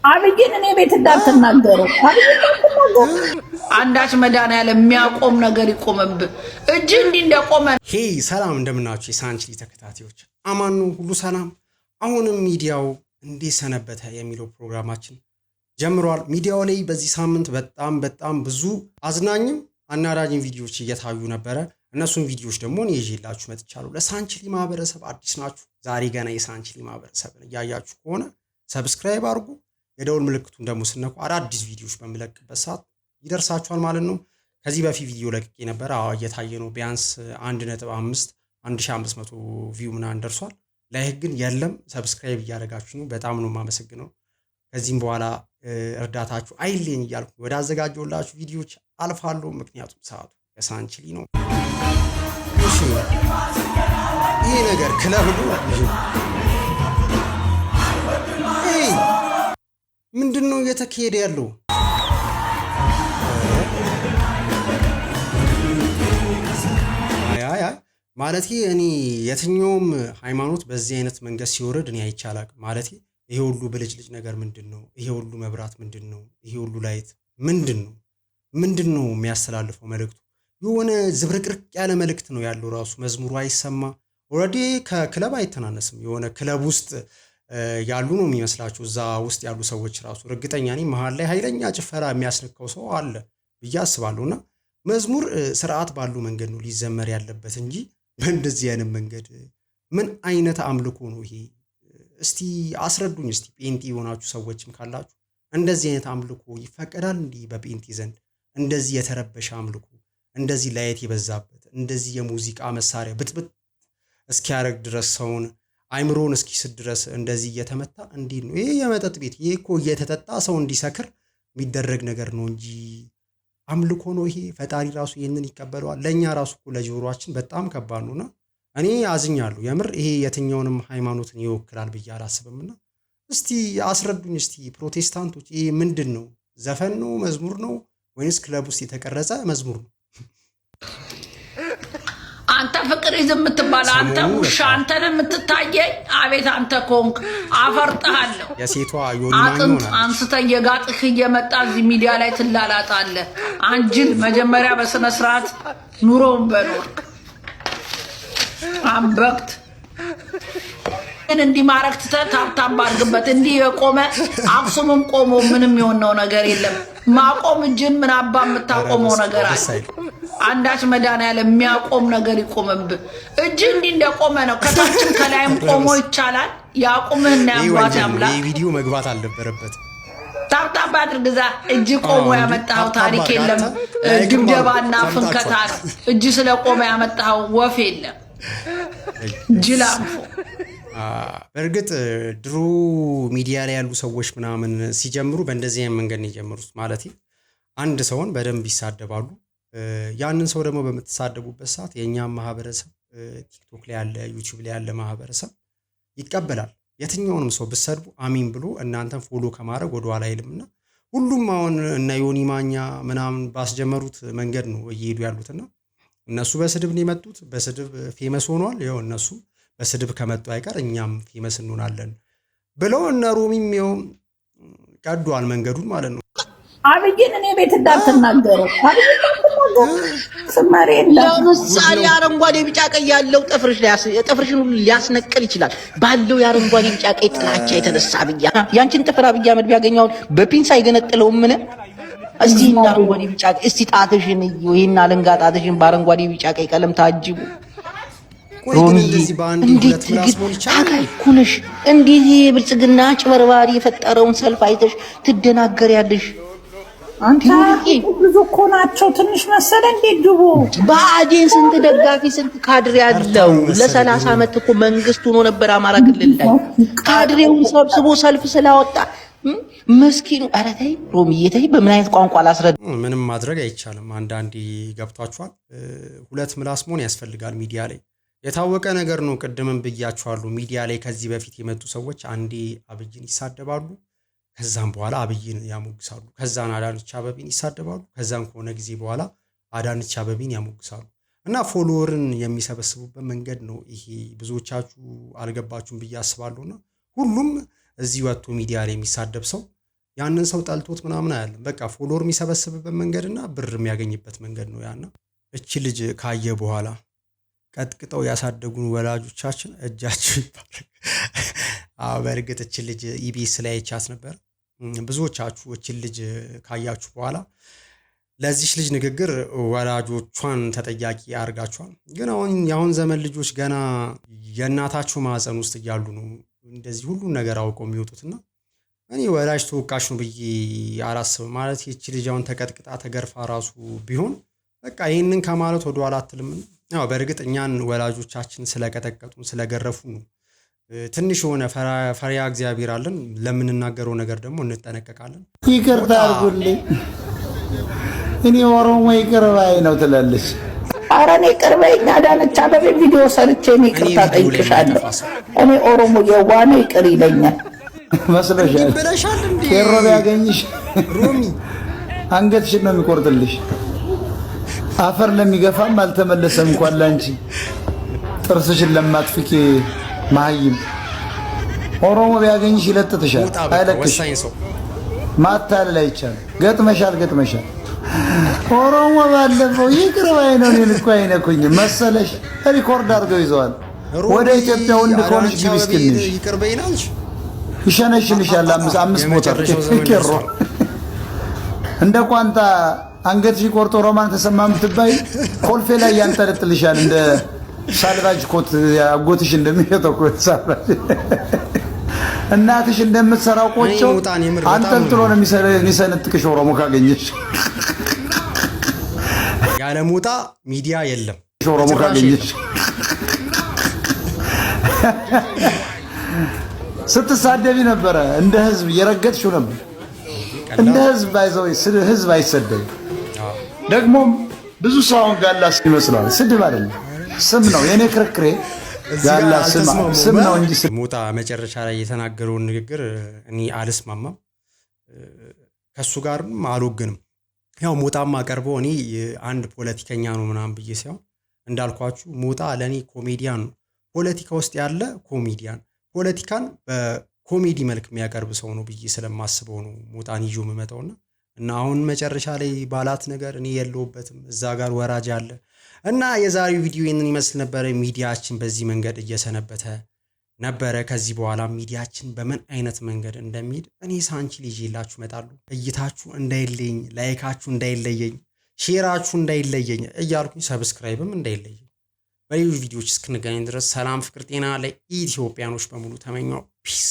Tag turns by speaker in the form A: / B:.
A: አብይን እኔ ቤት እንዳትናገሩ አንዳች መድኃኒዓለም የሚያቆም ነገር ይቆምብ እጅ እንዲህ እንደቆመ።
B: ሄይ ሰላም እንደምናችሁ የሳንችሊ ተከታታዮች አማኑ ሁሉ ሰላም። አሁንም ሚዲያው እንዴት ሰነበተ የሚለው ፕሮግራማችን ጀምሯል። ሚዲያው ላይ በዚህ ሳምንት በጣም ብዙ አዝናኝም አናዳጅም ቪዲዮዎች እየታዩ ነበረ። እነሱን ቪዲዮዎች ደግሞ እኔ ይዤላችሁ መጥቻለሁ። ለሳንችሊ ማህበረሰብ አዲስ ናችሁ፣ ዛሬ ገና የሳንችሊ ማህበረሰብን እያያችሁ ከሆነ ሰብስክራይብ አድርጉ። የደውል ምልክቱን ደግሞ ስነኩ አዳዲስ ቪዲዮዎች በመለቅበት ሰዓት ይደርሳችኋል ማለት ነው። ከዚህ በፊት ቪዲዮ ለቅቄ ነበር፣ እየታየ ነው። ቢያንስ 1.5 1500 ቪው ምናምን ደርሷል። ላይክ ግን የለም። ሰብስክራይብ እያደረጋችሁ ነው፣ በጣም ነው የማመሰግነው። ከዚህም በኋላ እርዳታችሁ አይለኝ እያልኩ ወደ አዘጋጀሁላችሁ ቪዲዮዎች አልፋለሁ። ምክንያቱም ሰዓቱ የሳንችሊ ነው። እሺ ይሄ ነገር ክለብ ነው። ምንድነው እየተካሄደ ያለው? ማለት እኔ የትኛውም ሃይማኖት በዚህ አይነት መንገድ ሲወርድ እኔ አይቻላቅ። ማለት ይሄ ሁሉ ብልጭልጭ ነገር ምንድነው? ይሄ ሁሉ መብራት ምንድነው? ይሄ ሁሉ ላይት ምንድነው የሚያስተላልፈው መልእክቱ? የሆነ ዝብርቅርቅ ያለ መልእክት ነው ያለው። ራሱ መዝሙሩ አይሰማ። ኦልሬዲ ከክለብ አይተናነስም። የሆነ ክለብ ውስጥ ያሉ ነው የሚመስላችሁ እዛ ውስጥ ያሉ ሰዎች ራሱ እርግጠኛ ነኝ መሃል ላይ ኃይለኛ ጭፈራ የሚያስነካው ሰው አለ ብዬ አስባለሁና መዝሙር ስርዓት ባለው መንገድ ነው ሊዘመር ያለበት እንጂ በእንደዚህ አይነት መንገድ ምን አይነት አምልኮ ነው ይሄ? እስቲ አስረዱኝ። እስቲ ጴንጤ የሆናችሁ ሰዎችም ካላችሁ እንደዚህ አይነት አምልኮ ይፈቀዳል እንዴ? በጴንጤ ዘንድ እንደዚህ የተረበሸ አምልኮ፣ እንደዚህ ላይት የበዛበት፣ እንደዚህ የሙዚቃ መሳሪያ ብጥብጥ እስኪያረግ ድረስ ሰውን አይምሮን እስኪስት ድረስ እንደዚህ እየተመታ እንዴት ነው? ይሄ የመጠጥ ቤት፣ ይሄ እኮ እየተጠጣ ሰው እንዲሰክር የሚደረግ ነገር ነው እንጂ አምልኮ ነው ይሄ? ፈጣሪ ራሱ ይሄንን ይቀበለዋል? ለኛ ራሱ እኮ ለጆሮአችን በጣም ከባድ ነውና እኔ አዝኛለሁ። የምር ይሄ የትኛውንም ሃይማኖትን ይወክላል ብዬ አላስብምና እስቲ አስረዱኝ። እስቲ ፕሮቴስታንቶች ይሄ ምንድን ነው? ዘፈን ነው? መዝሙር ነው? ወይስ ክለብ ውስጥ የተቀረጸ መዝሙር ነው?
A: አንተ ፍቅር ይዝም የምትባል አንተ ውሻ፣ አንተን የምትታየኝ አቤት አንተ ኮንክ አፈርጥሃለሁ።
B: የሴቷ ዮኒማኝ
A: አንስተህ የጋጥህ እየመጣ እዚህ ሚዲያ ላይ ትላላጣለህ። አንጅል መጀመሪያ በስነ ስርዓት ኑሮውን በኖር አንበክት እንዲህ ማረግ ትተህ ታብታብ አድርግበት። እንዲህ የቆመ አክሱምም ቆሞ ምንም የሆነው ነገር የለም። ማቆም እጅን ምን አባ የምታቆመው ነገር አለ? አንዳች መድኃኒዓለም የሚያቆም ነገር ይቆምብ እጅ እንዲህ እንደቆመ ነው። ከታችም ከላይም ቆሞ ይቻላል። ያቁምህና ያባታ አምላክ።
B: ይሄ ቪዲዮ መግባት አልነበረበት።
A: ታብታብ አድርግዛ። እጅ ቆሞ ያመጣው ታሪክ የለም። ድብደባና ፍንከታ ነው። እጅ ስለቆመ ያመጣው ወፍ የለም። ጅላንፎ
B: በእርግጥ ድሮ ሚዲያ ላይ ያሉ ሰዎች ምናምን ሲጀምሩ በእንደዚህ አይነት መንገድ ነው የጀመሩት። ማለት አንድ ሰውን በደንብ ይሳደባሉ። ያንን ሰው ደግሞ በምትሳደቡበት ሰዓት የኛም ማህበረሰብ ቲክቶክ ላይ ያለ ዩቲዩብ ላይ ያለ ማህበረሰብ ይቀበላል። የትኛውንም ሰው ብትሰድቡ አሚን ብሎ እናንተን ፎሎ ከማድረግ ወደ ኋላ አይልምና ሁሉም አሁን እነ ዮኒማኛ ምናምን ባስጀመሩት መንገድ ነው እየሄዱ ያሉትና እነሱ በስድብ ነው የመጡት። በስድብ ፌመስ ሆኗል። ያው እነሱ በስድብ ከመጡ አይቀር እኛም ፌመስ እንሆናለን ብለው እነ ሮሚም ይኸው ቀዷል መንገዱን ማለት ነው።
A: አብይን እኔ ቤት እንዳትናገሩ
C: ለምሳሌ አረንጓዴ ቢጫ ቀይ ያለው ጥፍርሽን ሁሉ ሊያስነቅል ይችላል። ባለው የአረንጓዴ ቢጫ ቀይ ጥላቻ የተነሳ አብያ ያንቺን ጥፍር አብይ አህመድ ቢያገኘው በፒንሳ አይገነጥለውም። ምን እስቲ እና አረንጓዴ ቢጫ እስቲ ጣትሽን ይሄና ለንጋ ጣትሽን በአረንጓዴ ቢጫ ቀይ ቀለም ታጅቡ። እንዴት ታካይኩነሽ እንዴት የብልጽግና ጭበርባሪ የፈጠረውን ሰልፍ አይተሽ ትደናገሪያለሽ?
A: አንተ ብዙ እኮ ናቸው። ትንሽ መሰለ እንዴ? ግቡ።
C: ብአዴን ስንት ደጋፊ ስንት ካድሬ ያለው ለ30 ዓመት እኮ መንግስት ሆኖ ነበር አማራ ክልል ላይ። ካድሬውን ሰብስቦ ሰልፍ ስላወጣ መስኪኑ። ኧረ ተይ ሮሚዬ ተይ። በምን አይነት ቋንቋ ላስረዳ?
B: ምንም ማድረግ አይቻልም። አንዳንዴ ገብቷችኋል። ሁለት ምላስ መሆን ያስፈልጋል። ሚዲያ ላይ የታወቀ ነገር ነው። ቅድምም ብያችኋለሁ። ሚዲያ ላይ ከዚህ በፊት የመጡ ሰዎች አንዴ አብይን ይሳደባሉ፣ ከዛም በኋላ አብይን ያሞግሳሉ። ከዛን አዳነች አበቤን ይሳደባሉ። ከዛም ከሆነ ጊዜ በኋላ አዳነች አበቤን ያሞግሳሉ። እና ፎሎወርን የሚሰበስቡበት መንገድ ነው ይሄ። ብዙዎቻችሁ አልገባችሁም ብዬ አስባለሁና ሁሉም እዚህ ወጥቶ ሚዲያ ላይ የሚሳደብ ሰው ያንን ሰው ጠልቶት ምናምን አይደለም። በቃ ፎሎወር የሚሰበስብበት መንገድና ብር የሚያገኝበት መንገድ ነው ያና እቺ ልጅ ካየ በኋላ ቀጥቅጠው ያሳደጉን ወላጆቻችን እጃቸው ይባረክ። በእርግጥ እቺ ልጅ ኢቢኤስ ላይ ቻት ነበር። ብዙዎቻችሁ እቺ ልጅ ካያችሁ በኋላ ለዚህ ልጅ ንግግር ወላጆቿን ተጠያቂ አርጋቸዋል። ግን አሁን ዘመን ልጆች ገና የእናታቸው ማህፀን ውስጥ እያሉ ነው እንደዚህ ሁሉ ነገር አውቀው የሚወጡትና እኔ ወላጅ ተወቃሽ ነው ብዬ አላስብም። ማለት እቺ ልጅ አሁን ተቀጥቅጣ ተገርፋ ራሱ ቢሆን በቃ ይሄንን ከማለት ወደ ኋላ አትልም። ያው በእርግጥ እኛን ወላጆቻችን ስለቀጠቀጡን ስለገረፉን ነው ትንሽ ሆነ ፈሪያ እግዚአብሔር አለን። ለምንናገረው ነገር ደግሞ እንጠነቀቃለን።
D: ይቅርታ አድርጉልኝ እኔ ኦሮሞ ይቅር ባይ ነው ትላለች።
C: ኧረ እኔ ይቅር በይኝ አዳነች አበቤ ቪዲዮ ሰርቼ እኔ ይቅርታ ጠይቅሻለሁ። እኔ ኦሮሞ የዋህ ይቅር ይለኛል
D: መስለሻል። ቄሮ ቢያገኝሽ
B: ሮሚ
D: አንገትሽን ነው የሚቆርጥልሽ። አፈር ለሚገፋም አልተመለሰም እንኳን ላንቺ ጥርስሽን ለማትፍቂ ማህይም ኦሮሞ ቢያገኝሽ ይለጥጥሻል። አይለቅሽ ማታለል አይቻልም። ገጥመሻል ኦሮሞ ባለፈው ይቅር ባይ ነው እኔን እኮ አይነኩኝም መሰለሽ። ሪኮርድ አድርገው ይዘዋል። ወደ ኢትዮጵያ ወንድ ኮንሽ ግብስክንሽ
B: ይቅር በይናልሽ
D: ይሸነሽልሻል። አምስት ሞተር ቄሮ እንደ ቋንጣ አንገትሽ ቆርጦ ሮማን ተሰማ የምትባይ ኮልፌ ላይ ያንጠለጥልሻል። እንደ ሳልቫጅ ኮት አጎትሽ እንደሚሸጠው ኮት ሳልቫጅ እናትሽ እንደምትሰራው ቆጮ አንጠልጥሎ ነው የሚሰነጥቅሽ ኦሮሞ ካገኘሽ።
B: ያለ ሞጣ ሚዲያ የለም።
D: ኦሮሞ ካገኘሽ ስትሳደቢ ነበረ። እንደ ህዝብ እየረገጥሽው ነበር። እንደ ህዝብ ባይዘው ህዝብ አይሰደብም። ደግሞም ብዙ ሰው አሁን ጋላ ይመስላል። ስድብ አይደለም ስም ነው። የኔ ክርክሬ ጋላ ስም ነው እንጂ
B: ሞጣ መጨረሻ ላይ የተናገረውን ንግግር እኔ አልስማማም። ከሱ ጋርም አልወግንም። ያው ሞጣማ ቀርቦ እኔ አንድ ፖለቲከኛ ነው ምናምን ብዬ ሳይሆን እንዳልኳችሁ ሞጣ ለኔ ኮሜዲያን ነው። ፖለቲካ ውስጥ ያለ ኮሜዲያን ፖለቲካን በኮሜዲ መልክ የሚያቀርብ ሰው ነው ብዬ ስለማስበው ነው ሞጣን ይዤው የምመጣውና እና አሁን መጨረሻ ላይ ባላት ነገር እኔ የለውበትም። እዛ ጋር ወራጅ አለ እና የዛሬው ቪዲዮ ይሄንን ይመስል ነበር። ሚዲያችን በዚህ መንገድ እየሰነበተ ነበረ። ከዚህ በኋላ ሚዲያችን በምን አይነት መንገድ እንደሚሄድ እኔ ሳንቺ ልጅ ይላችሁ እመጣለሁ። እይታችሁ እንዳይለየኝ፣ ላይካችሁ እንዳይለየኝ፣ ሼራችሁ እንዳይለየኝ እያልኩኝ ሰብስክራይብም እንዳይለየኝ። በሌሎች ቪዲዮዎች እስክንገናኝ ድረስ ሰላም፣ ፍቅር፣ ጤና ለኢትዮጵያኖች በሙሉ ተመኘው። ፒስ